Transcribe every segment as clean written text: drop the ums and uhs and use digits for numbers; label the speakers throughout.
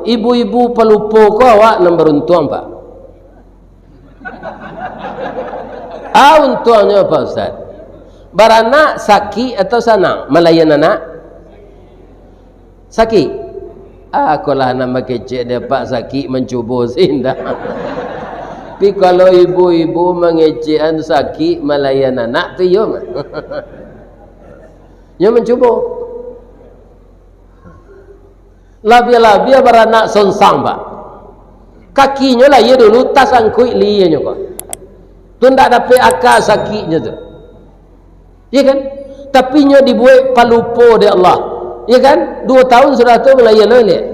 Speaker 1: ibu-ibu pelupo ko awak nan beruntung Pak. Untungnya Pak Ustaz. Baranak sakit atau sanang melayan anak? Sakit. Aku lah nama kecil dia Pak sakit mencuba sindah. Tapi kalau ibu-ibu mengecekan sakit melayan anak tu ya. Ya mencuba. Labia-labia beranak sonsang Pak. Kakinya lah ya dulu tas angkui lianya kok. Tu ndak dapat akal sakitnya tu. Ya kan? Tapi nya dibuat palupo dia Allah. Ya kan? 2 tahun sudah tu melayan lelek.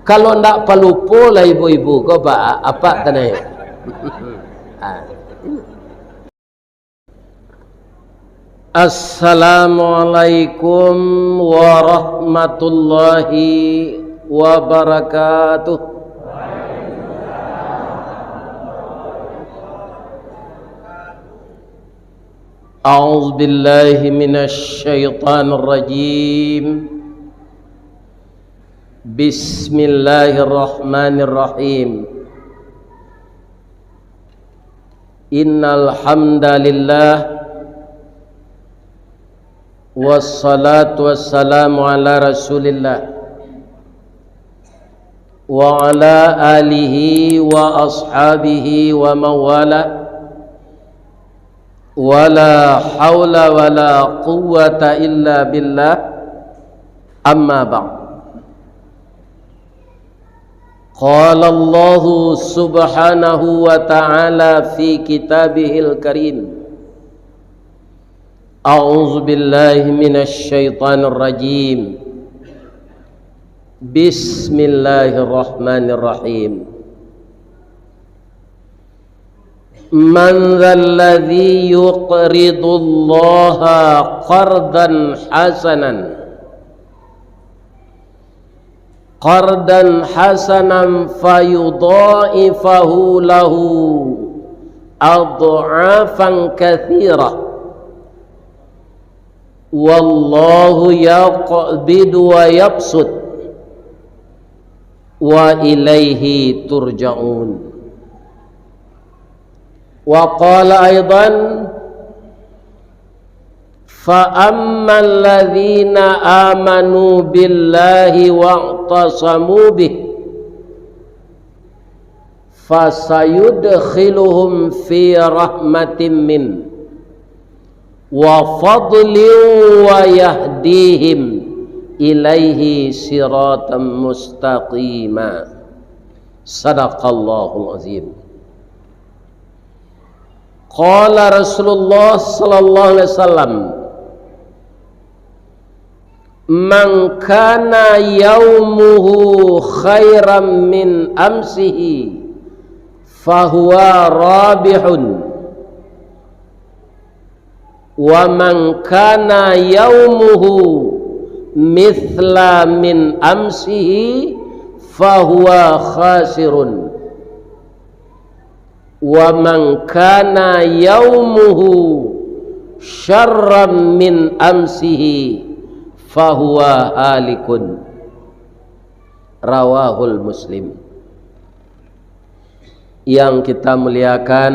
Speaker 1: Kalau ndak palupo lah ibu-ibu kau apa tanah. Assalamualaikum warahmatullahi wabarakatuh. A'udzu billahi minasy syaithanir rajim. Bismillahirrahmanirrahim. Innal hamdalillah wassalatu wassalamu ala Rasulillah wa ala alihi wa ashabihi wa mawala. Wala haula wala quwwata illa billah. Amma ba'd. Qala Allah subhanahu wa ta'ala fi kitabihil karim. A'udzu billahi minasy syaithanir rajim. Bismillahirrahmanirrahim. Man dzalladzi yuqridullaha qardan hasanan fayudha'ifahu lahu adha'afan katsirah wallahu yaqbidu wa yabsut wa ilaihi turja'un. Wa qala aidan fa ammal ladzina amanu billahi wa'tasamu bih fasayudkhiluhum fi rahmatin min wa fadlin wa yahdihim ilaihi siratan mustaqima. Sadaqallahul azim. Qala Rasulullah sallallahu alaihi wasallam, man kana yaumuhu khairan min amsihi fahuwa rabihun wa man kana yaumuhu mithla min amsihi fahuwa khasirun wa man kana yaumuhu syarran min amsihi fahuwa halikun. Rawahul Muslim. Yang kita muliakan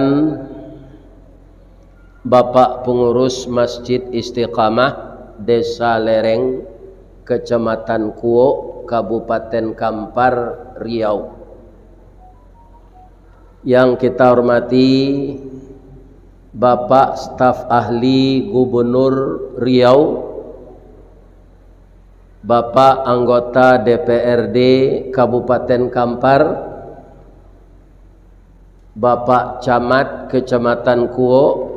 Speaker 1: Bapak Pengurus Masjid Istiqamah Desa Lereng, Kecamatan Kuok, Kabupaten Kampar, Riau. Yang kita hormati Bapak Staf Ahli Gubernur Riau, Bapak Anggota DPRD Kabupaten Kampar, Bapak Camat Kecamatan Kuok,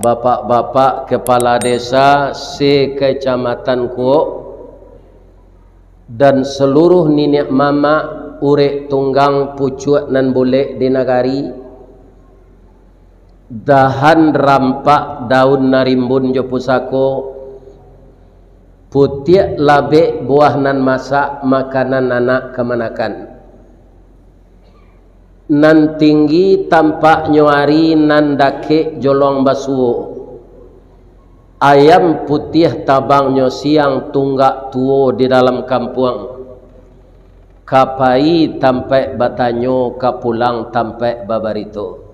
Speaker 1: Bapak-bapak Kepala Desa se-Kecamatan Kuok, dan seluruh nenek mama urek tunggang pucuk nan boleh di nagari, dahan rampak daun narimbun jo pusako, putiak labe buah nan masak makanan anak kemanakan, nan tinggi tampak nyuari nan dake jolong basuo, ayam putih tabangnya siang tunggak tuo di dalam kampung, kapai tampai batanyo kapulang tampai babarito.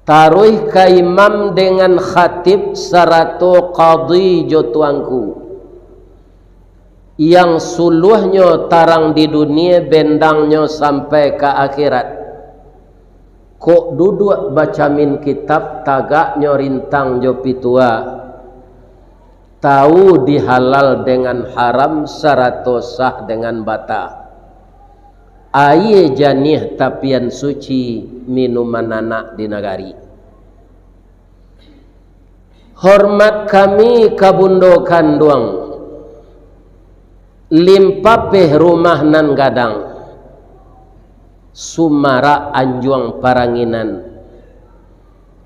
Speaker 1: Taruh ka imam dengan khatib sarato qadhi jo tuangku, yang suluhnya tarang di dunia bendangnya sampai ke akhirat. Kok duduk bacamin kitab tagaknya rintang jo pitua, tahu dihalal dengan haram sarato sah dengan bata. Aye janih tapian suci minuman anak di negari. Hormat kami kabundokan duang, limpapeh rumah nan gadang, sumara anjuang paranginan,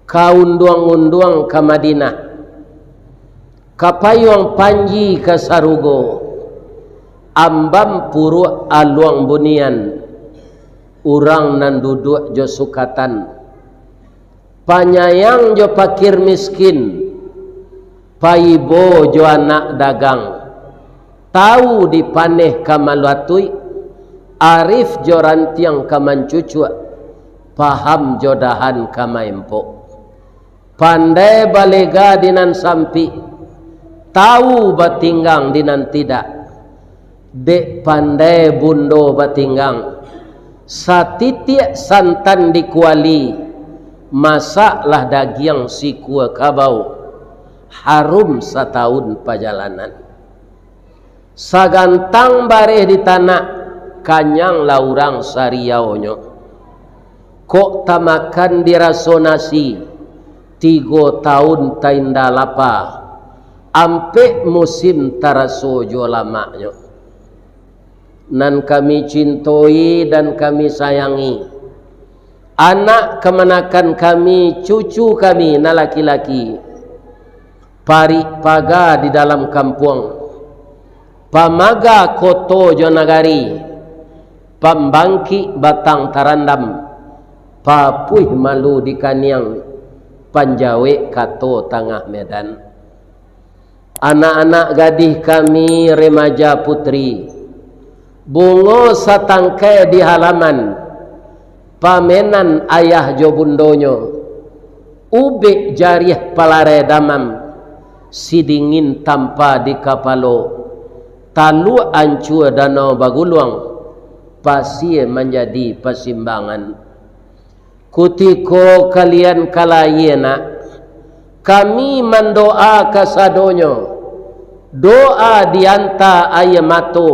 Speaker 1: kaunduang-unduang ke Madinah, kapayuang panji ke Sarugo, ambam puru aluang bunian, urang nan duduk jo sukatan, panyayang jo pakir miskin, paibo jo anak dagang, tahu dipaneh kamaluatui, arif jo rantiang kamancucu, paham jodahan kamaempo, pandai balega dinan sampi, tahu batinggang dinan tidak, dek pandai bundo batinggang, satitiak santan dikuali, masaklah daging si kua kabau, harum setahun perjalanan. Sagantang bareh di tanah, kanyang laurang sariaonyo. Kok tamakan dirasonasi, 3 tahun tainda lapa, ampe musim tarasojo lamaknya. Nan kami cintoi dan kami sayangi, anak kemanakan kami, cucu kami na laki-laki, pari paga di dalam kampung, pamaga koto jo nagari, pambangki batang tarandam, papuih malu di kaniang, panjawe kato tengah medan. Anak-anak gadih kami remaja putri, bungo satangkai di halaman, pamenan ayah jo bundonyo, ube jariah palare damam, sidingin tanpa di kapalo, talu ancur danau baguluang, pasie menjadi persimbangan. Kutiko kalian kalayena, kami mendoa kasadonyo, doa dianta ayamato,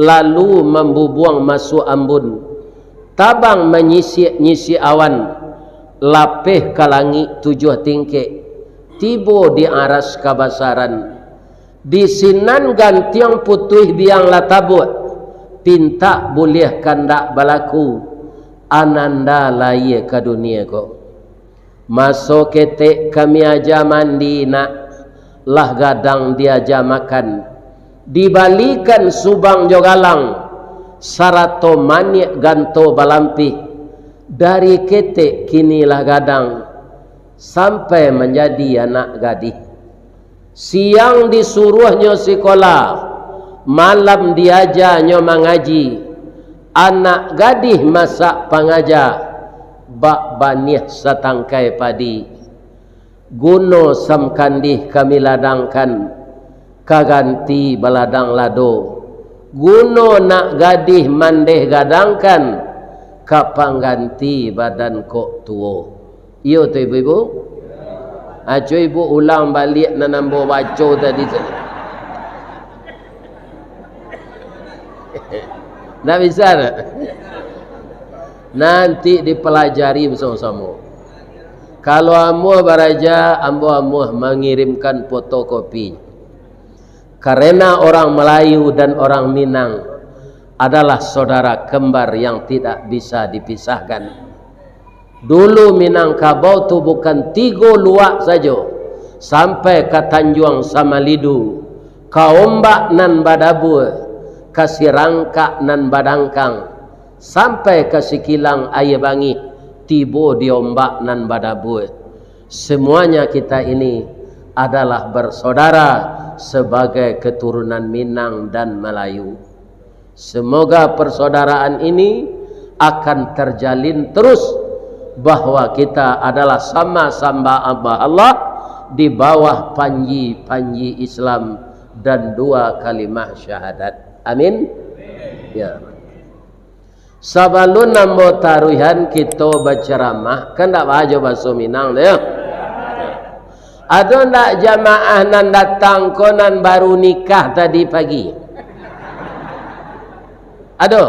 Speaker 1: lalu membubuang masuk ambun, tabang menyisi awan, lapeh kalangi 7 tingkek, tibo di aras kabasaran, di sinan gantiang putih biang latabut, pinta boleh kandak balaku, ananda laye ke dunia ko. Masuk ketek kami aja mandi nak, lah gadang diaja makan, dibalikan subang jogalang, sarato maniak ganto balampi, dari ketek kinilah gadang, sampai menjadi anak gadis. Siang disuruhnya sekolah, malam diajarnya mengaji, anak gadis masak pangaja, bak banih satangkai padi, guno samkandih kami ladangkan, kaganti baladang lado, guno nak gadih mandeh gadangkan, kapangganti badan kok tuo. Iyo tu ibu-ibu, aco ibu ulang balik nanambo baco tadi. Nak bisa tak? Nanti dipelajari bersama-sama. Kalau amuh baraja, amuh mengirimkan fotokopi. Karena orang Melayu dan orang Minang adalah saudara kembar yang tidak bisa dipisahkan. Dulu Minangkabau tu bukan 3 luak saja, sampai ke Tanjung Samalidu, ke Ombak nan Badabu, ke Sirangka nan Badangkang, sampai ke Sikilang Ayabangi, tibo di Ombak nan Badabu. semuanya kita ini adalah bersaudara sebagai keturunan Minang dan Melayu. Semoga persaudaraan ini akan terjalin terus, bahwa kita adalah sama-sama Allah di bawah panji Islam dan dua kalimah syahadat. Amin. Ya. Sebelum nambo taruhan kita berceramah, kan tak baca bahasa Minang deh. Ada ndak jamaah nan datang konan baru nikah tadi pagi? Ada.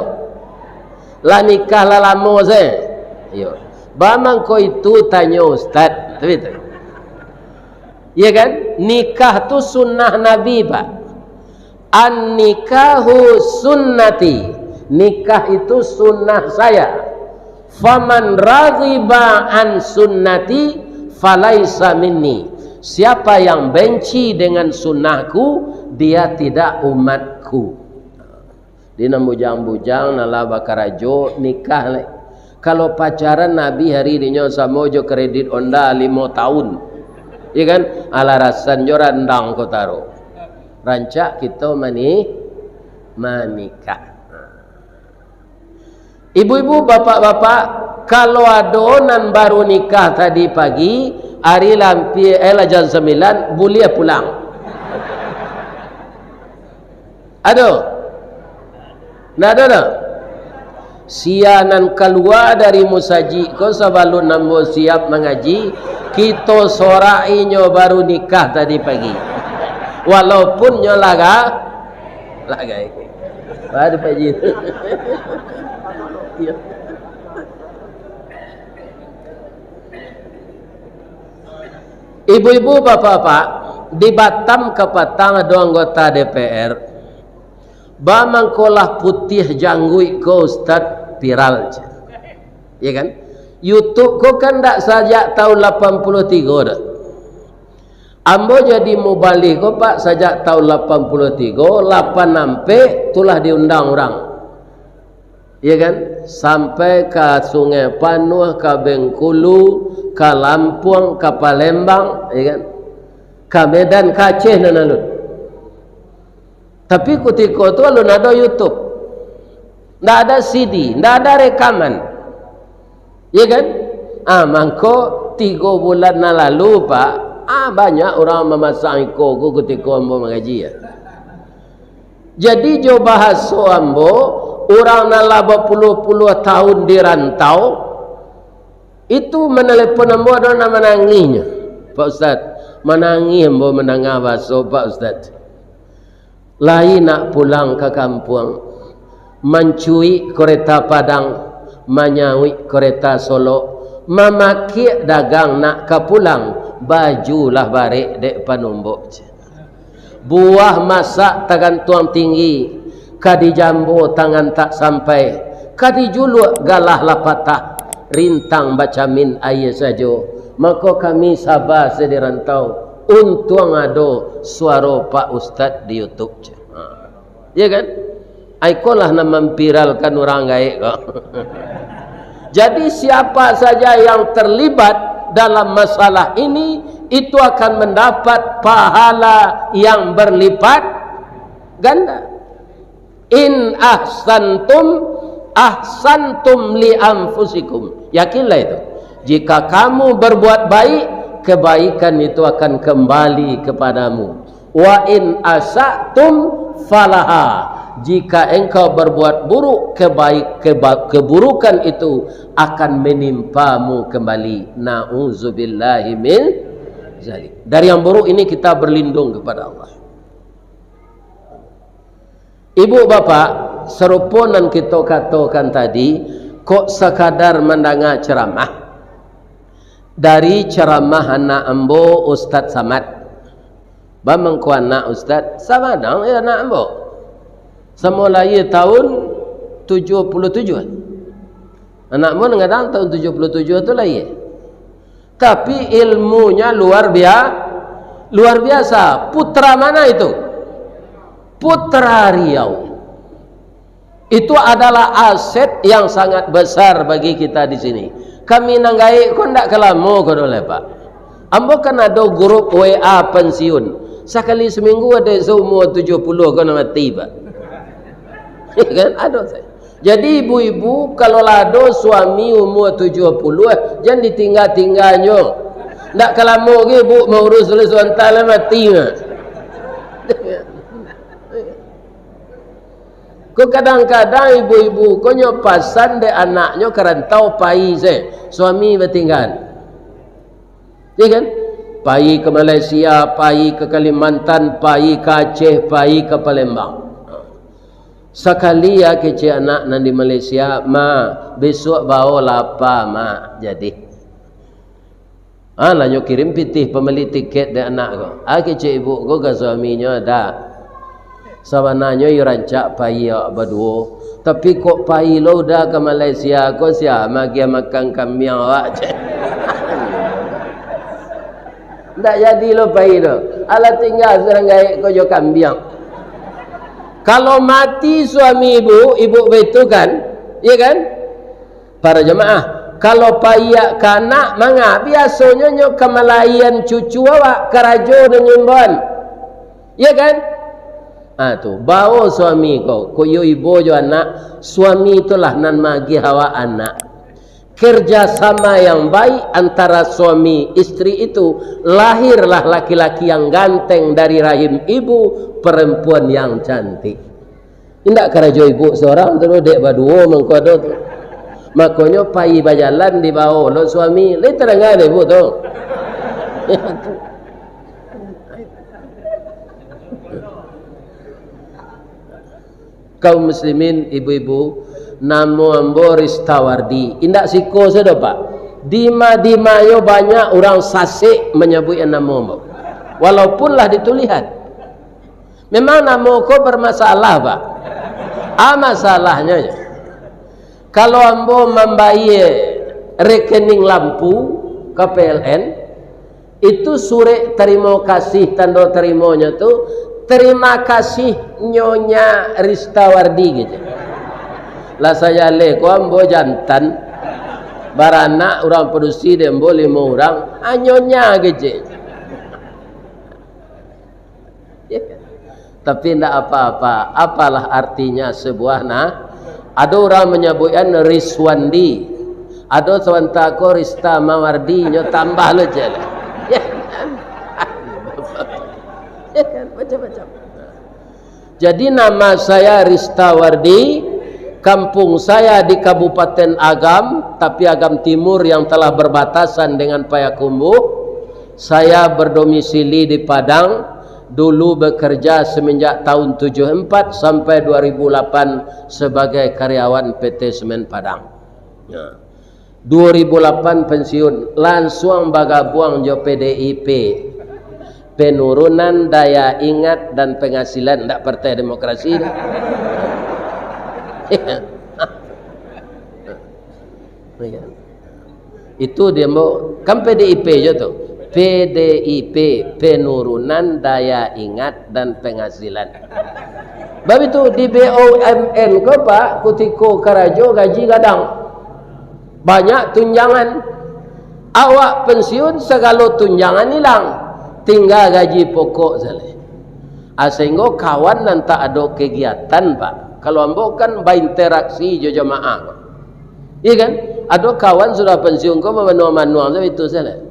Speaker 1: Lah nikah lah lama saya. Yo. Bamang ko itu tanya ustaz, betul. Ya kan? Nikah tu sunnah Nabi, Pak. An nikahu sunnati. Nikah itu sunnah saya. Faman raghiba an sunnati falaisa minni. Siapa yang benci dengan sunnahku, dia tidak umatku. Di bujang-bujang nala bakarajo nikah le. Kalau pacaran Nabi hari ini sama jo kredit onda 5 tahun. Ya kan? Ala rasan jo randang ko taro. Rancak kita menikah. Ibu-ibu, bapak-bapak, kalau adonan baru nikah tadi pagi, hari lampi jam 9 boleh pulang. Nggak ada. Sianan keluar dari musaji ko sebelum nambo siap mengaji, kita sorainyo baru nikah tadi pagi. Walaupun nyo lagai. Baru pagi. Ibu-ibu, bapak-bapak, di Batam ke Patang ada anggota DPR. Bamangkolah putih janggui ko Ustaz viral. Ya kan? YouTube ko kan tak sejak tahun 83 dah. Ambo jadi mubalik ko Pak sejak tahun 83, 8 sampai itulah diundang orang. Ya kan? Sampai ke Sungai Panuh, ke Bengkulu, ke Lampung, ke Palembang, ya kan? Ke Medan, ke Aceh dan alun. Tapi ketika itu alun ada YouTube. Tidak ada CD, tidak ada rekaman. Ya kan? Mangko 3 bulan lalu Pak, banyak orang memasang iko ketika ambo mengaji ya. Jadi jo bahasa ambo, orang nala berpuluh-puluh tahun di rantau itu menelepon ambo ada nama menanginya. Pak Ustaz, menangi ambo mendengar bahasa Pak Ustaz. Lain nak pulang ke kampung, mencui kereta Padang, menyawi kereta Solo, memaki dagang nak ke pulang, bajulah balik dek panumbuk. Buah masak tangan tuang tinggi, kadi jambu tangan tak sampai, kadi juluk galah lapatah, rintang bacamin air saja. Maka kami sabar sedirantau, untung ada suara Pak Ustaz di YouTube. Ya kan? Aikolah nama memviralkan orang gaik kok. Jadi siapa saja yang terlibat dalam masalah ini, itu akan mendapat pahala yang berlipat ganda. In ahsantum li anfusikum. Yakinlah itu. Jika kamu berbuat baik, kebaikan itu akan kembali kepadamu. Wa in asatum falaha. Jika engkau berbuat buruk, keburukan itu akan menimpamu kembali. Na'udzubillahi min zalik. Dari yang buruk ini kita berlindung kepada Allah. Ibu bapak, serupunan kita katakan tadi, kok sekadar mendengar ceramah. Dari ceramah anak ambo Ustaz Samad. Bamangku anak Ustaz Samadang ya anak ambo. Semula ia tahun 77. Anakmu ngadang tahun 77 tu lah ia. Tapi ilmunya luar biasa. Putra mana itu? Putra Riau. Itu adalah aset yang sangat besar bagi kita di sini. Kami nanggai kok ndak kelamo kau oleh Pak. Ambo kan ada grup WA pensiun. Sekali seminggu ada seumur 70 kena mati pak. Kan ada saya. Jadi ibu-ibu kalau lado suami umur 70 jangan ditinggal-tinggalnya. Ndak kelamo ge bu mau urus sebentar mati mah. Ko kadang-kadang ibu-ibu ko nyopasan de anaknya kerantau pai se suami bertinggal. Ya kan? Pai ke Malaysia, pai ke Kalimantan, pai ke Aceh, pai ke Palembang. Sekali ya kecil anak nan di Malaysia, ma besok bawa lapa ma jadi. Lah nyo kirim pitih pembeli tiket de anak ko. Kecil ibu ko ke suaminya dah. Sabananya yu rancak pai ya berdua. Tapi kok pai lo dah ke Malaysia ko sia magi makan kambing awak je. Ndak jadi lo pai lo. Ala tinggal serang gaik ko jo kambing. Kalau mati suami ibu betul kan? Ya kan? Para jemaah, kalau payak kanak manga biasanya nyo kemalayan cucu awak kerajo dengan bon. Ya kan? Tu bawa suami kau, koyo ibu jo anak, suami itulah nan magi hawa anak. Kerjasama yang baik antara suami istri itu, lahirlah laki-laki yang ganteng dari rahim ibu, perempuan yang cantik. Indak kerajo ibu seorang terus dek berdua mengkodo tu. Makanya pai bajalan di bawah lo suami, le terangan ibu tu. Kaum muslimin ibu-ibu, namo ambo Ristawardi. Indak siko sedo pak. Dima yo banyak orang sasik menyebut namo ambo. Walaupun lah ditulihat. Memang namo ko bermasalah pak. Masalahnya ya. Kalau ambo membayar rekening lampu ke PLN, itu surat terima kasih tanda terimanya tu, terima kasih Nyonya Ristawardi gitu. Lah saya le ko ambo jantan baranak orang produksi dia ambo 5 orang, Nyonya gitu. Tapi tidak apa-apa. Apalah artinya sebuah ada orang menyebutkan Riswandi, ada sebentar ko Rista Mawardi, nyo tambah lo je lah. Ya kan macam-macam. Jadi nama saya Ristawardi, kampung saya di Kabupaten Agam, tapi Agam Timur yang telah berbatasan dengan Payakumbuh. Saya berdomisili di Padang. Dulu bekerja semenjak tahun 74 sampai 2008 sebagai karyawan PT Semen Padang. 2008 pensiun, langsung bergabung jo PDIP. Penurunan daya ingat dan penghasilan, ndak Partai Demokrasi. Itu dia mau kan PDIP je tu. PDIP, penurunan daya ingat dan penghasilan. Sebab itu di BUMN ke Pak, kutiko karajo gaji gadang. Banyak tunjangan. Awak pensiun segala tunjangan hilang. Tinggal gaji pokok saja. Sehingga kawan nan tak ada kegiatan Pak. Kalau ambo kan berinteraksi jo jemaah. Iya kan? Ada kawan sudah pensiun kau manual itu saja.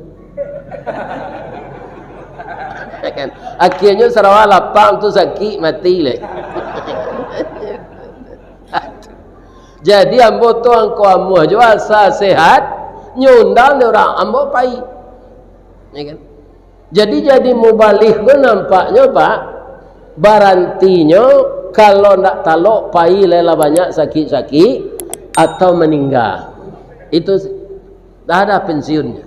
Speaker 1: Kan akhirnya Sarawak lapang tu sakit mati le. Jadi ambo tu angko amu aja asa sehat nyundang dia orang ambo pai. Ya kan? Jadi mubalik tu nampaknya Pak, barantinya kalau ndak talok pai lela banyak sakit-sakit atau meninggal. Itu dah ada pensiunnya.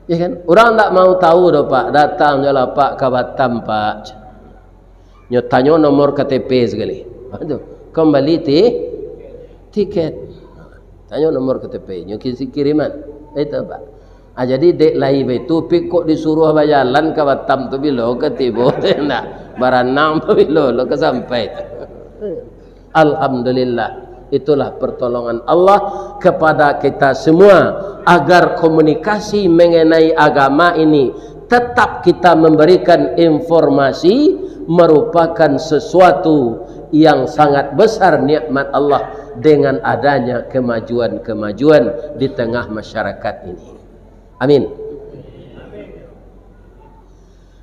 Speaker 1: Ya kan? Orang tak mau tahu dah Pak, datang je lah Pak ke Batam Pak. Nyo tanya nomor KTP sekali. Aduh, kembali tiket. Tanya nomor KTP, nyo kiriman. Itu Pak. Jadi dek lain itu pikok disuruh bayalan ke Batam tu bilo ke tibo nah. Baranang tu bilo lo ke sampai. Alhamdulillah. Itulah pertolongan Allah kepada kita semua agar komunikasi mengenai agama ini tetap kita memberikan informasi merupakan sesuatu yang sangat besar nikmat Allah dengan adanya kemajuan-kemajuan di tengah masyarakat ini. Amin.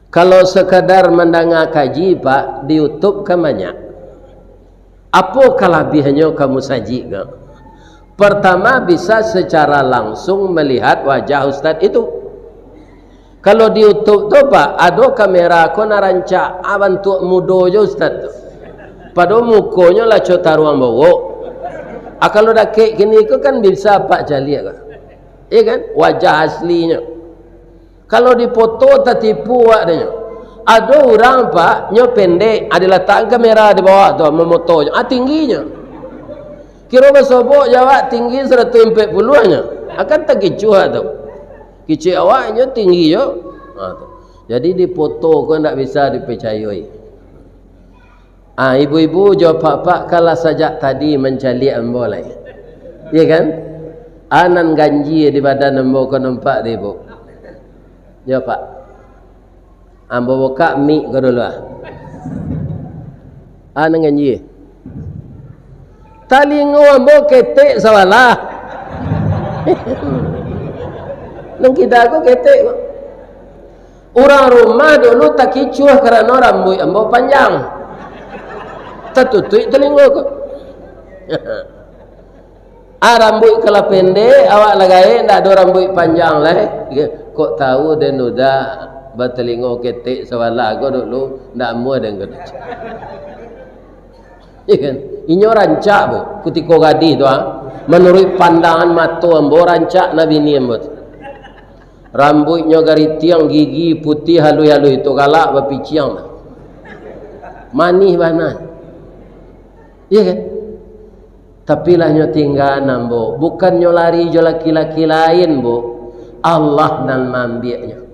Speaker 1: Kalau sekadar mendengar kaji Pak di YouTube kan banyak. Apa kelebihannya kamu saji ke? Pertama, bisa secara langsung melihat wajah Ustaz itu. Kalau di YouTube tu Pak, ada kamera ko narancak bantu mudo je Ustaz tu. Padahal mukanya lah cota ruang bawa. Kalau dah kek gini ko kan bisa Pak jali ke? Iya kan? Wajah aslinya. Kalau dipoto tertipu adanya. Ada orang Pak, nyo pendek, ada letak kamera di bawah tu, memotonya, tingginya. Kira bersobok jawab tinggi 140-nya. Akan tak kicu tu. Kicu awaknya tinggi yo. Jadi dipoto kau tak bisa dipercayai. Ibu-ibu jawab Pak kalau sajak tadi mencari ambo lah. Ya kan? Anan ganji di badan ambo kau nampak dia ibu. Jawab Pak. Ambo buka mik kau dulu lah. Anan ganji. Talingo ambo ketek sawalah. Nang kita aku ketek. Orang rumah dulu tak kicuh kerana rambut ambo panjang. Tertutup telinga aku. Rambut kalau pendek awak lagai tak ada rambut panjang lah. Kok tahu dan udah bertelinga ketek sawalah aku dulu tak muat dengan kau. Ya kan? Ini rancak bu, ketika gadis tu menurut pandangan mata ambo rancak Nabi ni ambo. Rambutnya garitiang, gigi putih halus-halus itu galak berpiciang. Manis banas. Ya kan? Tapi lah nyo tinggal nambo, bukan nyo lari jo laki-laki lain bu. Allah dan mambiaknya.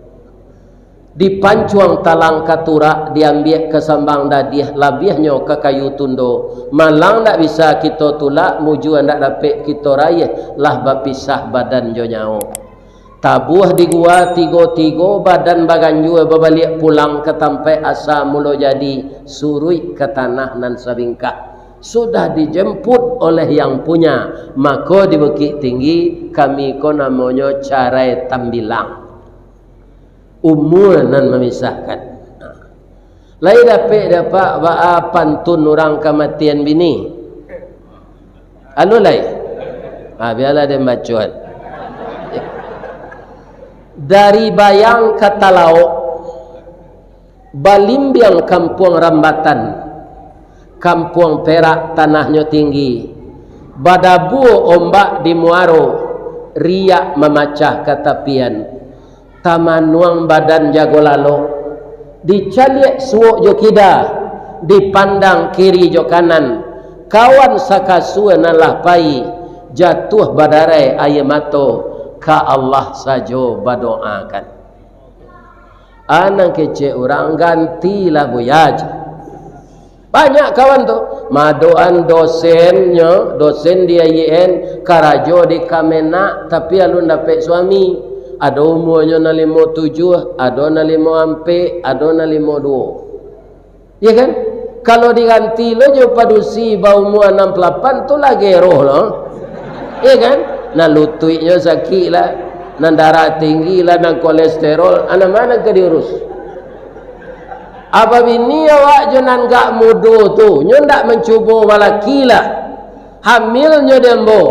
Speaker 1: Dipancuang talang katurak diambil ke sambang dadiah labihnya ke kayu tundo malang tak bisa kita tulak mujuan tak dapat kita raya lah berpisah badan jo nyao tabuh di gua tigo-tigo badan baganju berbalik pulang ke tempat asal mula jadi surui ke tanah nan sabingkah sudah dijemput oleh yang punya maka di Bukit Tinggi kami ko namanya carai tambilang umur nan memisahkan. Lain dapat pantun orang kematian bini. Anu lain. Biarlah dia bacuan. Dari bayang kata lauk balimbiang kampung Rambatan, kampung Perak tanahnya tinggi. Badabu ombak di Muaro, riak memacah katapian. Tamanuang badan jago lalo dicaliak suuk jo kida dipandang kiri jo kanan kawan sakasua nalah pai jatuh badarai air mato ka Allah sajo badoakan anang kece orang gantilah buyaj banyak kawan tu madoan dosennya dosen dia IN karajo di Kamena tapi alun dapat suami ada umurnya na 57, ada na 54, ada na 52. Ya kan? Kalau diganti lo jo padusi ba umur 68 tu lagi roh lo. Ya kan? Na lututnya sakit lah, na darah tinggi lah, na kolesterol, ana mana ke diurus? Apa bini awak jonan gak mudo tu, nyo ndak mencuba walaki lah. Hamilnya dembo.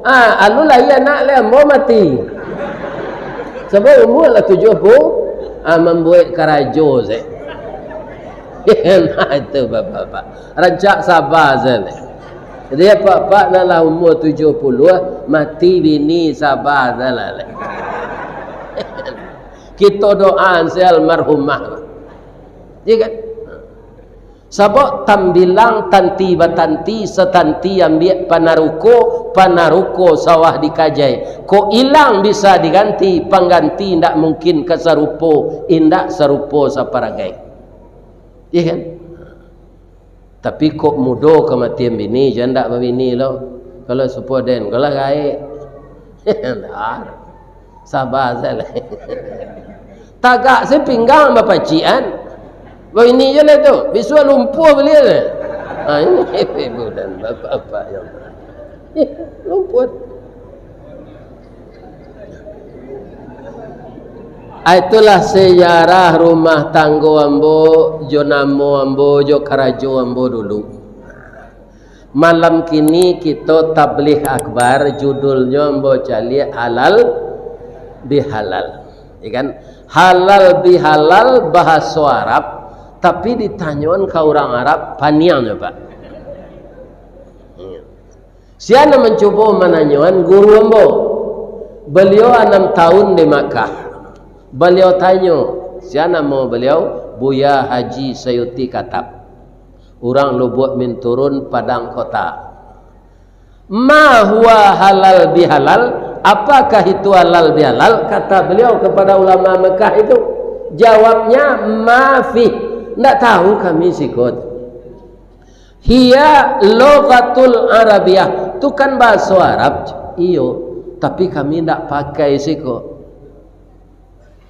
Speaker 1: Alu lah ya nak lembo mati. Sebab umur lah 70 membuat karajo saya. Nah itu bapak-bapak. Rancak sabar saya. Jadi pak-pak dalam umur 70 mati bini sabar saya. Kita doa saya almarhumah. Ya kan? Sebab tambilang tanti batanti setanti ambil panaruko sawah dikajai ko hilang bisa diganti pengganti tidak mungkin keserupo indak serupo saparagai. Iya kan? Tapi kok mudo kematian bini, jangan tak berbini lo. Kalau supoden, kalau gaik, sabar saja. Tagak saya pinggang bapa cian, begini je lah tu. Besok lumpuh beliau le. Ini ibu dan bapa yang lumpuh. Itulah sejarah rumah tangga ambo, jo namo ambo, jo karajo ambo dulu. Malam kini kita tabligh akbar, judulnya ambo cali halal bihalal. Ya kan? Halal bihalal bahasa Arab, tapi ditanyakan ke orang Arab paniangnya Pak. Siapa mencoba menanyakan guru ambo. Beliau 6 tahun di Makkah. Beliau tanya, siapa nama beliau? Buya Haji Sayuti Katab. Orang Lubuk min turun Padang Kota. Ma huwa halal bihalal? Apakah itu halal bihalal? Kata beliau kepada ulama Mekah itu. Jawabnya mafi. Tidak tahu kami sikut. Hiya lughatul Arabiyah. Itu kan bahasa Arab. Iyo. Tapi kami tidak pakai sikut.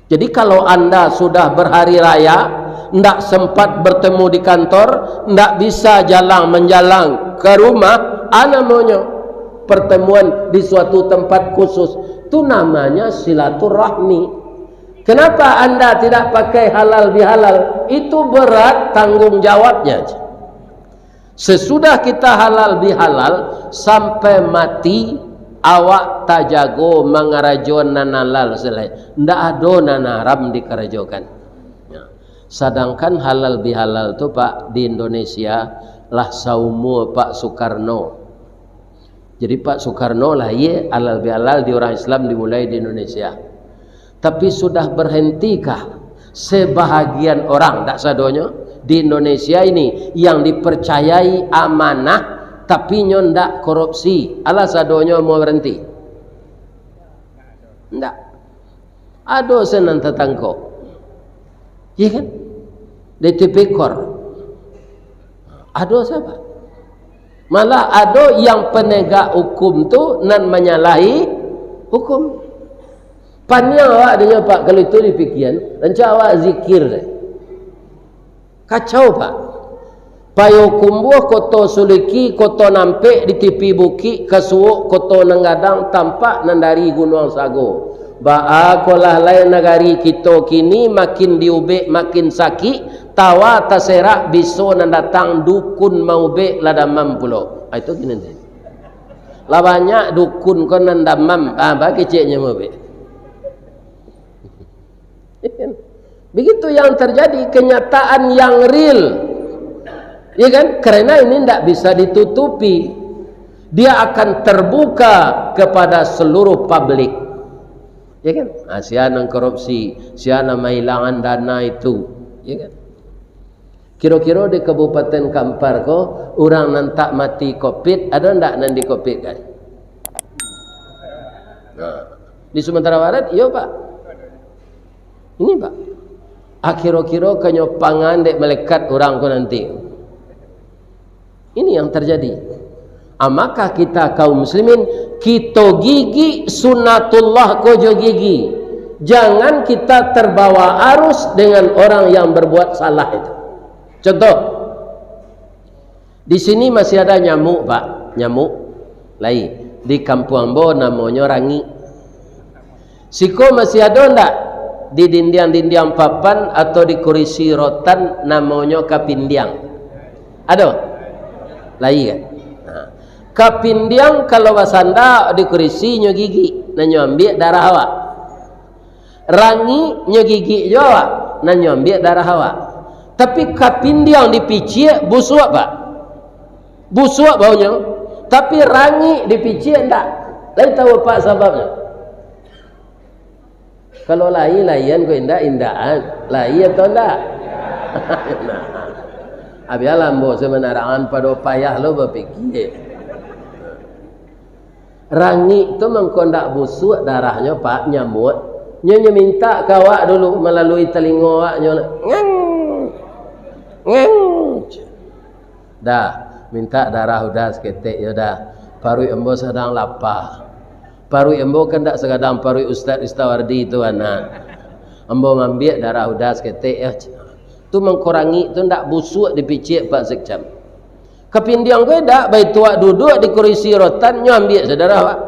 Speaker 1: Jadi kalau anda sudah berhari raya, tidak sempat bertemu di kantor, tidak bisa menjalang ke rumah, namanya pertemuan di suatu tempat khusus. Itu namanya silaturahmi. Kenapa anda tidak pakai halal bihalal? Itu berat tanggung jawabnya. Sesudah kita halal bihalal sampai mati, awak tak jago mengarajon nanalal selai. Ndak ada nanaram dikarajokan. Ya. Sedangkan halal bihalal tu Pak di Indonesia lah saumu Pak Soekarno. Jadi Pak Soekarno lah ye halal bihalal di orang Islam dimulai di Indonesia. Tapi sudah berhentikah sebahagian orang tak sadonya di Indonesia ini yang dipercayai amanah tapi ndak korupsi, ala sadonya mau berhenti? Ndak. Ada senang tetangko. Ya kan? Di tipikor. Ada siapa? Malah ada yang penegak hukum tu nan menyalahi hukum. Panya awak adanya Pak kalau itu dipikiran, dan awak zikir deh. Kacau Pak. Payo kumbuh koto suliki koto nampe di tipi buki kasuuk koto nenggadang tampak nandari gunung sago. Ba'a kolah lain negari kita kini makin diubek makin sakit tawa taserak biso nandatang dukun maubek ladamam pulo. Itu gini deh. Lah banyak dukun kon nandamam bagi ceknya maubek. Begitu yang terjadi, kenyataan yang real. Ya kan? Karena ini tidak bisa ditutupi. Dia akan terbuka kepada seluruh publik. Ya kan? Siapa korupsi, siapa menghilangan dana itu. Ya kan? Kira-kira di Kabupaten Kampar ko orang nantak mati Covid, ada ndak nanti Covid kan? Nah, di Sumatera Barat, iya Pak. Ini Pak. Kira-kira kenyopangan dek melekat orang ko nanti. Ini yang terjadi. Maka kita kaum muslimin kita gigi sunatullah kojo gigi. Jangan kita terbawa arus dengan orang yang berbuat salah itu. Contoh, di sini masih ada nyamuk Pak, nyamuk lain di kampung Ambo namanya rangi. Siko masih ada ndak di dinding-dinding papan atau di kursi rotan namanya kapindiang? Ada? Lain kan? Nah, kapindiang kalau basanda di kursi nyo gigi, nanyo ambil darah awak. Rangi nyo gigi jo awak, nanyo ambil darah awak. Tapi kapindiang dipicik busuk Pak. Busuk baunya. Tapi rangi dipicik enggak. Lain tahu Pak sebabnya? Kalau lain kau indah-indahan, lain atau enggak? Nah. Abialah ambo sebenarnya pada payah lo berpikir. Rangi itu mengkondak busuk darahnya Pak nyamuk. Nyonya minta kawak dulu melalui telinga awak nyonya. Ngeng. dah minta darah udah seketik ya dah. Parui embo sedang lapar. Parui embo kan tak sekadang parui Ustaz Istawardi itu anak. Embo ngambil darah udah seketik ya. Tu mengkurangi tu ndak busuk dipicik 4 jam. Kepindiang gue dak baik tua duduk di kursi rotan nyo ambil saudara Pak.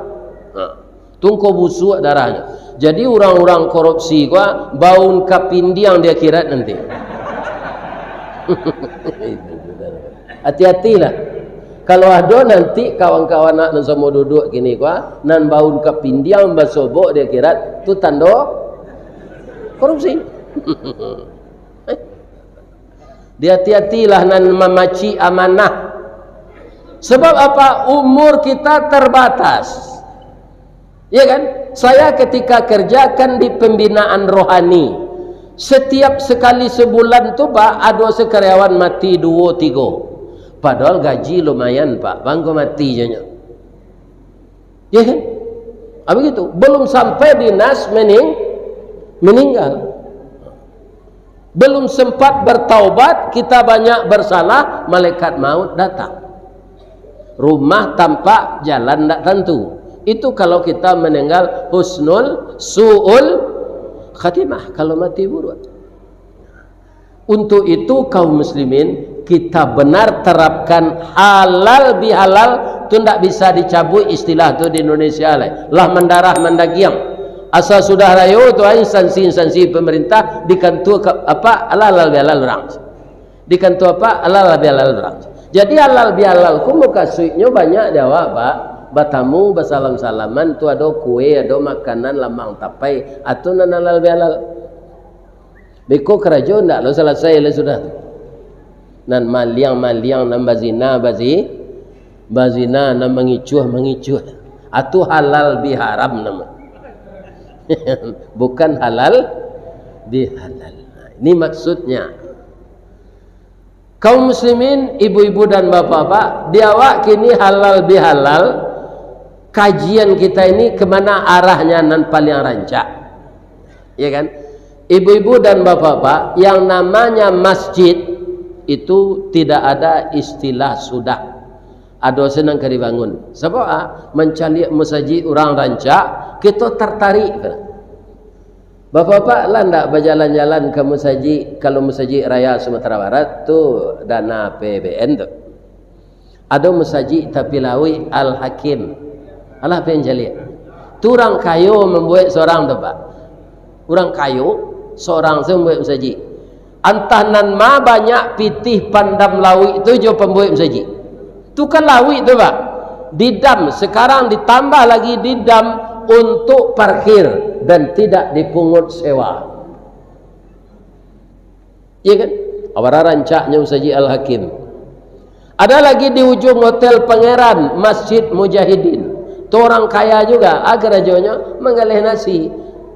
Speaker 1: Tungko busuk darahnya. Jadi orang-orang korupsi gua baun kapindiang di akhirat nanti. Hati-hatilah. Kalau ada nanti kawan-kawan nak nan semua duduk gini gua nan baun kapindiang basobok di akhirat tu tanda korupsi. Hati-hatilah nan memaci amanah. Sebab apa? Umur kita terbatas. Ya kan? Saya ketika kerjakan di pembinaan rohani, setiap sekali sebulan tu Pak, ada sekaryawan mati 2-3. Padahal gaji lumayan Pak, bangko mati je nya. Ya kan? Begitu. Belum sampai dinas meninggal. Belum sempat bertaubat, kita banyak bersalah, malaikat maut datang. Rumah tampak, jalan tak tentu. Itu kalau kita meninggal husnul su'ul khatimah, kalau mati buruk. Untuk itu kaum muslimin, kita benar terapkan halal bihalal. Itu tidak bisa dicabut istilah itu di Indonesia lah mendarah mendagiang. Asal sudah rayo itu instansi-instansi pemerintah dikantu apa halal bihalal orang. Dikantu apa halal bihalal orang. Jadi halal bihalal ku muka suiknya banyak jawab Pak. Batamu basalam-salaman tu ada kue, ada makanan lamang tapai atau nan halal bihalal. Beko kerajo ndak lo selesai le sudah. Nan maliang nan bazina nan mengicuh atau halal biharam nama. Bukan halal bihalal. Ini maksudnya. Kaum muslimin, ibu-ibu dan bapak-bapak, diawak kini halal bihalal. Kajian kita ini kemana arahnya nan paling rancak, ya kan? Ibu-ibu dan bapak-bapak, yang namanya masjid itu tidak ada istilah sudah. Ada senang ke dibangun. Sebab mencari masjid orang rancak, kita tertarik. Bapak-bapak lah ndak berjalan-jalan ke masjid, kalau masjid raya Sumatera Barat tu dana PBN tu. Ada masjid tapi lawi Al-Hakim. Allah penjali. Tu orang kayu membuat seorang tu Pak. Orang kayu seorang tu membuat masjid. Antah nan ma banyak pitih pandam lawi itu jo pembuat masjid. Tu kan lawi tu Pak. Didam sekarang ditambah lagi didam untuk parkir dan tidak dipungut sewa. Iya kan? Awara rancaknya masjid Al-Hakim. Ada lagi di ujung Hotel Pangeran Masjid Mujahidin. Tu orang kaya juga, agar ajonya mengalih nasi.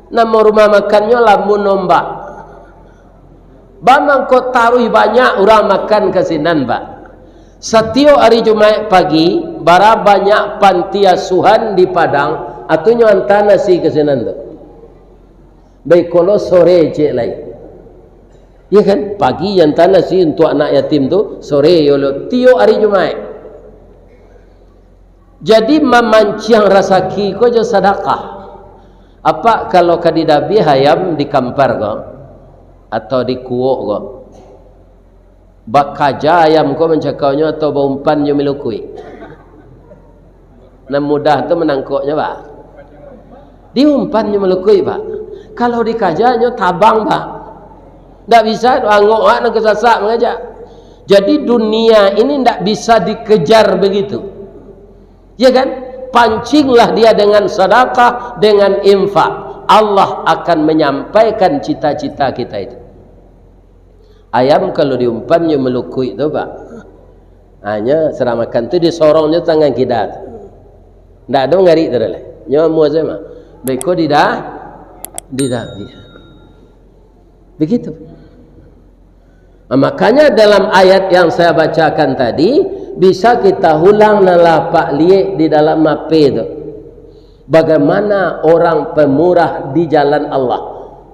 Speaker 1: Nama rumah makannya lamun nombak. Bamang kau taruh banyak orang makan kesinan Pak. Setiap hari Jumat pagi, bara banyak panti asuhan di Padang, atunya hantar nasi kesinan tu. Baik kalau sore cek lain. Ya kan? Pagi hantar nasi untuk anak yatim tu, sore yolo tiap hari Jumat. Jadi memancing rasaki ko jo sedekah. Apa kalau kadidabi hayam di kampar ko atau di kuok ko. Bakaja ayam ko mencakaunya atau baumpan yo milukui. Nah mudah tu menangkoknya Pak. Diumpan yo milukui Pak. Kalau dikajanya tabang Pak. Ndak bisa angok nak kesasak mengajak. Jadi dunia ini ndak bisa dikejar begitu. Ya kan? Pancinglah dia dengan sedekah, dengan infak. Allah akan menyampaikan cita-cita kita itu. Ayam kalau diumpannya melukui itu Pak. Hanya seramakan itu disorongnya tangan kita. Tidak ada ngari terlalu. Nyawa mua sama. Beko tidak. Begitu. Nah, makanya dalam ayat yang saya bacakan tadi, bisa kita ulang nalapak liek di dalam mape itu. Bagaimana orang pemurah di jalan Allah.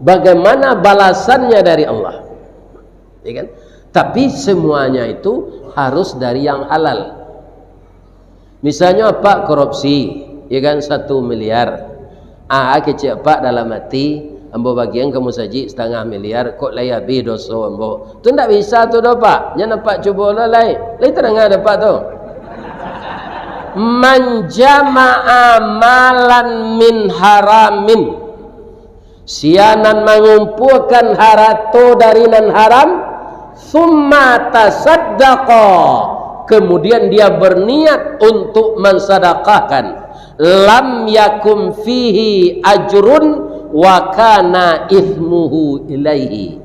Speaker 1: Bagaimana balasannya dari Allah. Ya kan? Tapi semuanya itu harus dari yang halal. Misalnya apa? Korupsi, ya kan, 1 miliar. Kecil apa dalam hati, ambo bagian kamu saji 1,5 miliar, kok layabi dosa ambo. Tu ndak bisa tu dah pak. Nya nampak cuba lah lain. Lain terangah dapat tu. Man jama'a malan min haramin. Sianan mengumpulkan harta dari nan haram, summa tasaddaqa, kemudian dia berniat untuk mensedekahkan, lam yakum fihi ajrun wa kana ithmuhu ilaihi.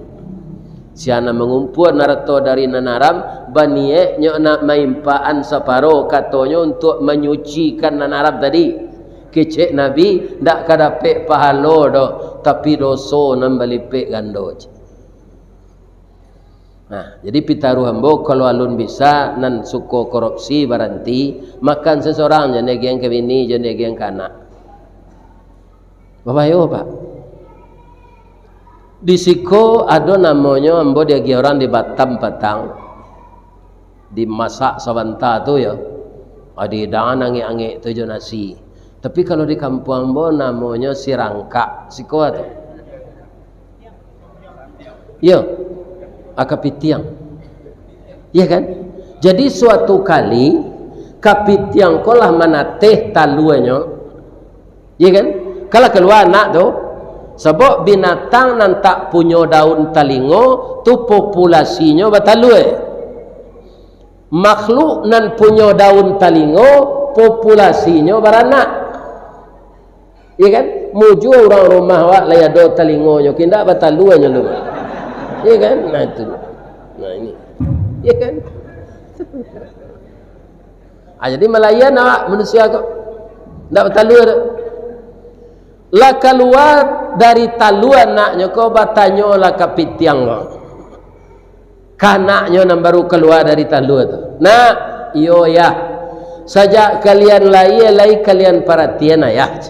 Speaker 1: Siana mengumpul harta dari nan haram, baniye nya nak maimpaan separo katanya untuk menyucikan nan haram tadi. Kecek Nabi ndak kadapek pahala dah, tapi dosa nan balipek gando. Nah, jadi pitaruh ambo kalau alun bisa nan suko korupsi baranti makan seseorang jane geng ke bini jane geng ke anak. Bapak yo Pak. Di siko ada namanya ambo dia orang di Batam Patang. Dimasak sabanta tu ya. Adi dan ange-ange tu jo nasi. Tapi kalau di kampung ambo namanya sirangka, siko tu. Yo. Kapitiang, ya kan? Jadi suatu kali kapitiang kolah manateh taluannya, ya kan? Kalau keluar anak tu, sebab binatang nan tak punya daun talingo tu populasinya batalue. Makhluk nan punya daun talingo populasinya baranak, ya kan? Muju orang rumah wak layado talingonya, kindak bataluannya lu. Ya kan? Nah itu. Nah ini. Ya kan? Jadi melayan awak manusia kok. Tak bertalur. Lah keluar dari taluan naknya kau batanyo lah kapitiang kau. Kanaknya nan baru keluar dari taluan tu. Nah, iyo ya. Sajak kalian lai kalian perhatian ayah.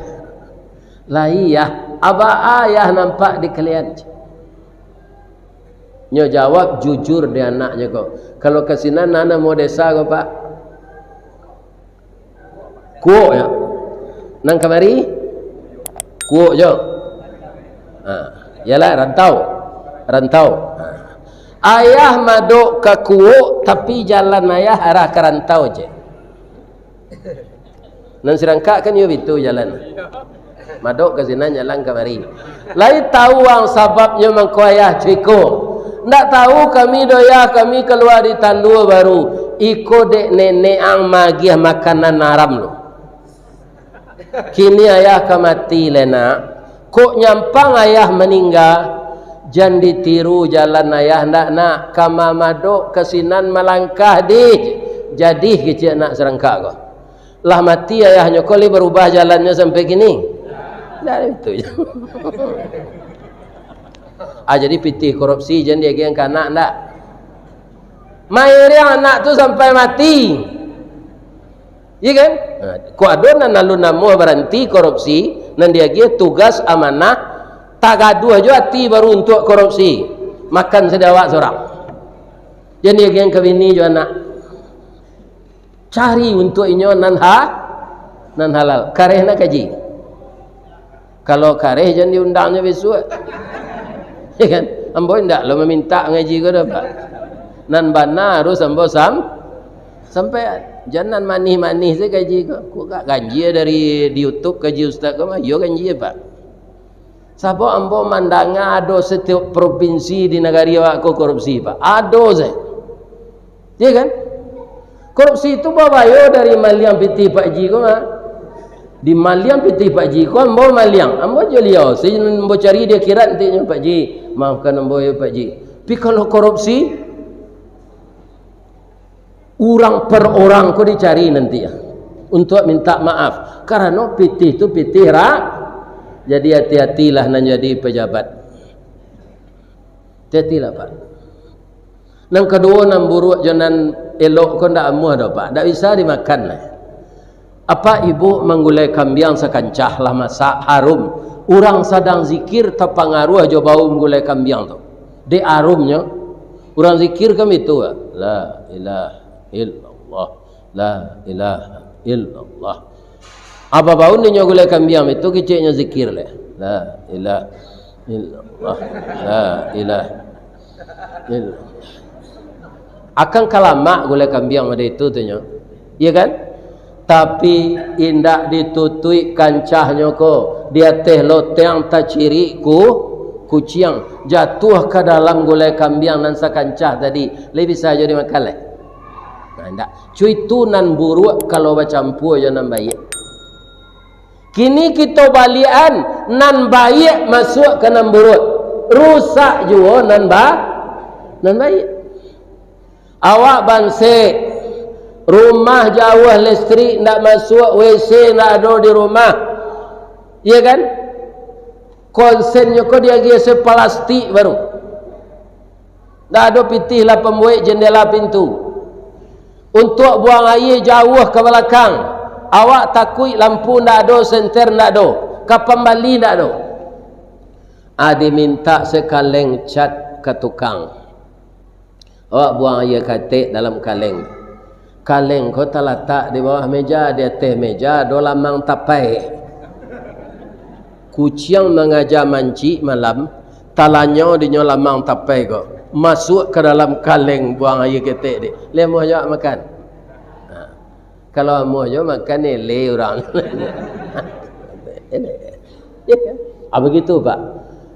Speaker 1: Lai ya. Aba ayah nampak di kalian. Nyo jawab jujur dia anaknya kok. Kalau kesinan nana mau desa kok Pak. Kuok ya. Nang kamari. Kuok jo. Yalah rantau. Ayah madok ke kuok tapi jalan ayah arah ke rantau je. Nan sirangka kan yo itu jalan. Madok ke sini jalan kamari. Lai tahu ang sababnya mengkoyah ciko. Ndak tahu kami doya kami keluar di tandu baru iko dek nenek ang magiah makanan haram lo. Kini ayah kamati lena. Kok nyampang ayah meninggal jangan ditiru jalan ayah ndak nak kama madok kesinan melangkah di jadi kecil nak serangka kok. Lah mati ayahnya kali berubah jalannya sampai gini. Dari itu. Jadi pitih korupsi jangan dia yang anak ndak. Mayoritas anak tu sampai mati. Iya kan? Kau ada nan lalu namo berhenti korupsi nan dia tugas amanah tak gaduh aja hati baru untuk korupsi. Makan sedawak seorang. Jadi dia yang kawini jo anak. Cari untuk inyo nan halal. Kareh nak kaji. Kalau kareh jangan diundangnya besok. Ya kan? Ambo ndak lo meminta ngaji ko dah Pak. Nan bana harus ambo sampai jangan manih-manih saya gaji ko. Ku gak gaji dari di YouTube gaji ustaz ko mah yo gaji Pak. Sabo ambo mandanga ado setiap provinsi di negara awak ko korupsi Pak. Ado saya. Ya kan? Korupsi itu bawa yo dari maliang piti Pak Ji ko mah. Di maliang piti Pak Ji ko ambo maliang. Ambo jolio, saya ambo cari dia kira nantinya Pak Ji. Maafkan ambo ya Pak Ji. Tapi kalau korupsi orang per orang kau dicari nanti ya untuk minta maaf karena pitih itu pitih jadi hati-hatilah nan jadi pejabat. Hati-hatilah Pak. Nang kedua nan buruk jangan elok kau ndak amuh dah Pak. Ndak bisa dimakan lah. Apa ibu menggulai kambing sekancah lah masak harum. Orang sedang zikir terpengaruh aja bau menggulai kambing tu. De arumnya orang zikir kami itu la ilaha illallah, la ilaha illallah. Apa bau ni nyogule kambiam itu keciknya zikir le. La ilaha illallah, la ilaha illallah. Akan kalamak gule kambiam ada itu tu nyo. Iya kan? Tapi indak ditutui kancahnya ko. Dia teh loteng ta ciri kuciang jatuh ke dalam gulai kambiang nan sakancah tadi lebih saja dimakan leh. Nah, ndak. Cuy tu nan buruk kalau bercampur je nan baik. Kini kita balian nan baik masuk ke nan buruk. Rusak juga nan baik. Awak bangse rumah jauh listrik ndak masuk, WC ndak ada di rumah. Iya kan? Konsennya kau dia gaya plastik baru. Tak ada pitih lah pembuat jendela pintu. Untuk buang air jauh ke belakang. Awak takut lampu tak ada, senter tak ada. Kapan balik tak ada. Ada minta sekaleng cat ke tukang. Awak buang air katik dalam kaleng. Kaleng kau tak letak di bawah meja, di atas meja, do lamang tapai. Kucing mengajar manci malam, talanya di nyolamang tapai ko. Masuk ke dalam kaleng buang air ketek dia. Lemo je makan. Kalau mau je makan ni le orang. Begitu Pak.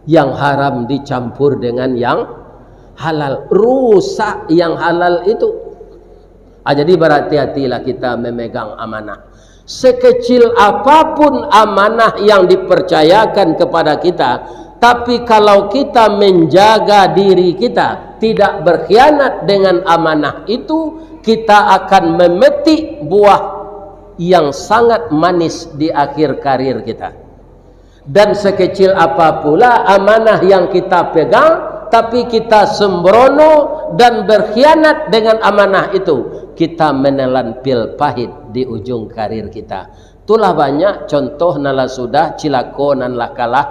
Speaker 1: Yang haram dicampur dengan yang halal. Rusak yang halal itu. Jadi berhati-hatilah kita memegang amanah. Sekecil apapun amanah yang dipercayakan kepada kita, tapi kalau kita menjaga diri kita tidak berkhianat dengan amanah itu, kita akan memetik buah yang sangat manis di akhir karir kita. Dan sekecil apapula amanah yang kita pegang, tapi kita sembrono dan berkhianat dengan amanah itu, kita menelan pil pahit di ujung karir kita. Itulah banyak contoh nala sudah cilako nan lah kalah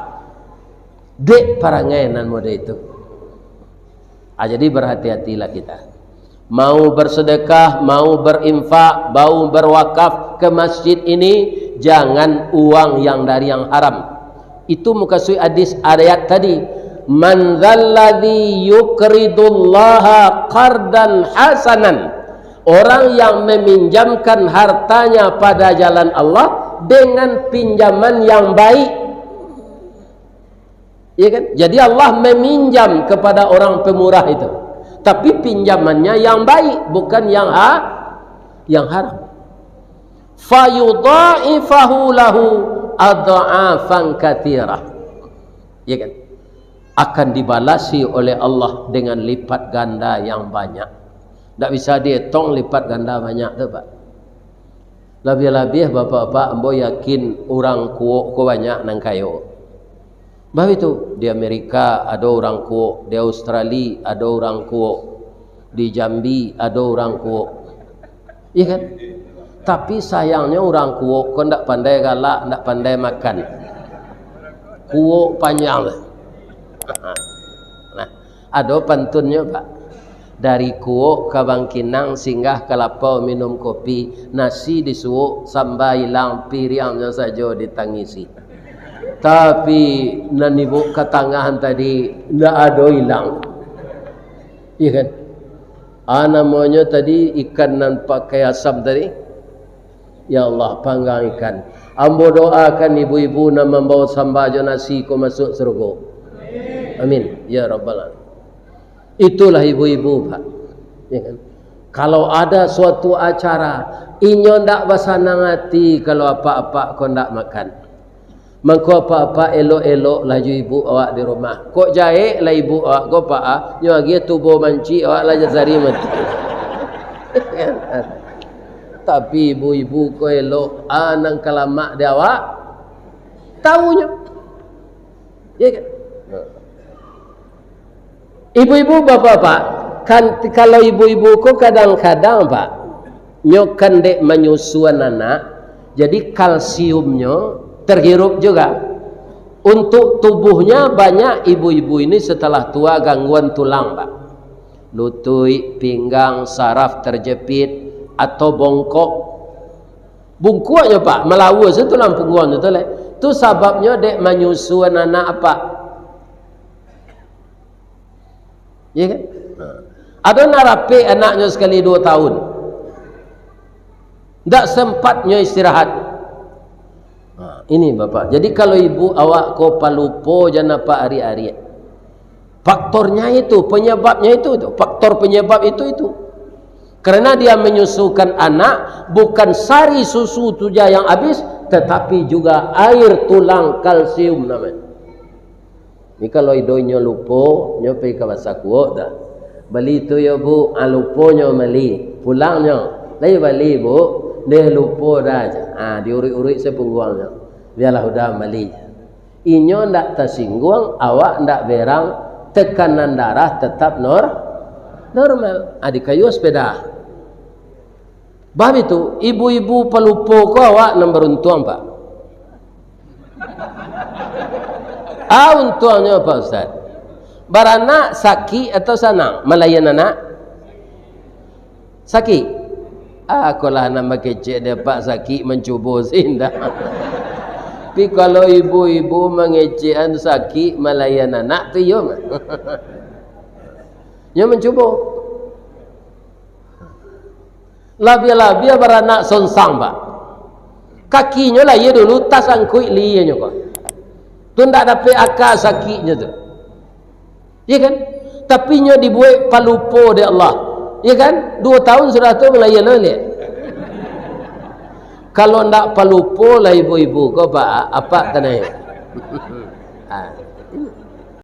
Speaker 1: dek parangai nan mode itu. Jadi berhati-hatilah kita. Mau bersedekah, mau berinfak, mau berwakaf ke masjid ini, jangan uang yang dari yang haram. Itu muka sui hadis ayat tadi. Man dzalladzi yuqridullaha qardan hasanan. Orang yang meminjamkan hartanya pada jalan Allah dengan pinjaman yang baik. Ya kan? Jadi Allah meminjam kepada orang pemurah itu. Tapi pinjamannya yang baik, bukan yang haram. Fayudha'ifahu lahu adha'afan katsirah. Ya kan? Akan dibalasi oleh Allah dengan lipat ganda yang banyak. Tak bisa dihitung lipat ganda banyak tu Pak. Lebih-lebih bapak-bapak ambo yakin orang kuok ko banyak nang kayo. Bah itu di Amerika ada orang kuok, di Australia ada orang kuok, di Jambi ada orang kuok. Iya kan? Tapi sayangnya orang kuok kau ndak pandai galak, ndak pandai makan. Kuok panjang. Nah, ada pantunnya Pak. Dari kuok ke Bangkinang singgah ke lapau minum kopi, nasi disuuk sambal hilang piriamnya saja ditangisi. Tapi nanibuk ketangahan tadi ndak ada hilang. Iya kan? Namanya tadi ikan nan pakai asam tadi. Ya Allah, panggang ikan. Ambo doakan ibu-ibu nan membawa sambal nasi ko masuk surga. Amin ya rabbal alamin. Itulah ibu-ibu Pak. Ya kan? Kalau ada suatu acara, inyo ndak basanang hati kalau apa-apa kau ndak makan. Mangko apa-apa elok-elok laju ibu awak di rumah. Kok jahe lah ibu awak kau pak nyo agi tubuh manci awak lah jazari mati. Tapi ibu-ibu kau elok nang kalamak dia awak tahunya. Ya kan? Ibu-ibu bapak-bapak, kan kalau ibu-ibu kok kadang-kadang Pak nyokan dek menyusuan anak, jadi kalsiumnya terhirup juga. Untuk tubuhnya banyak ibu-ibu ini setelah tua gangguan tulang Pak. lutut, pinggang, saraf terjepit atau bongkok. Bungkuaknya Pak, melawas itu lampu guan itu lah. Tu sebabnya dek menyusu anak apa? Ya kan? Ada narapi anaknya sekali 2 tahun. Tak sempatnya istirahat. Ini Bapak. Jadi kalau ibu awak kau palupo jangan apa hari-hari. Faktornya itu, penyebabnya itu. Faktor penyebab itu. Karena dia menyusukan anak bukan sari susu tuja yang habis, tetapi juga air tulang kalsium namanya. Ini kalau idonya lupo, nyopi ke basakuo dah. Beli tu ya bu, luponya meli, pulangnya, lagi beli bu, dia lupo dah. Diurik-urik sepungguangnya, biarlah udah meli. Inyo ndak tersinggung, awak ndak berang, tekanan darah tetap normal. Adik kayu sepeda. Bab itu, ibu-ibu pelupo ko awak yang beruntung Pak. Untungnya Pak Ustaz. Baranak sakit atau senang melayan anak? Sakit. Aku lah nama kecil dia Pak sakit mencuba sindah. Tapi kalau ibu-ibu mengecekan sakit melayan anak tu yo. Yo mencuba. Labia baranak sonsang Pak. Kakinya lah ia dulu tas angkui lianya kok. Tu ndak dapat akal sakitnya tu. Ya kan? Tapi nya dibuat palupo oleh Allah. Ya kan? 2 tahun sudah tu melayan oleh. Kalau ndak palupo lah ibu-ibu kau Pak, apa tanahnya?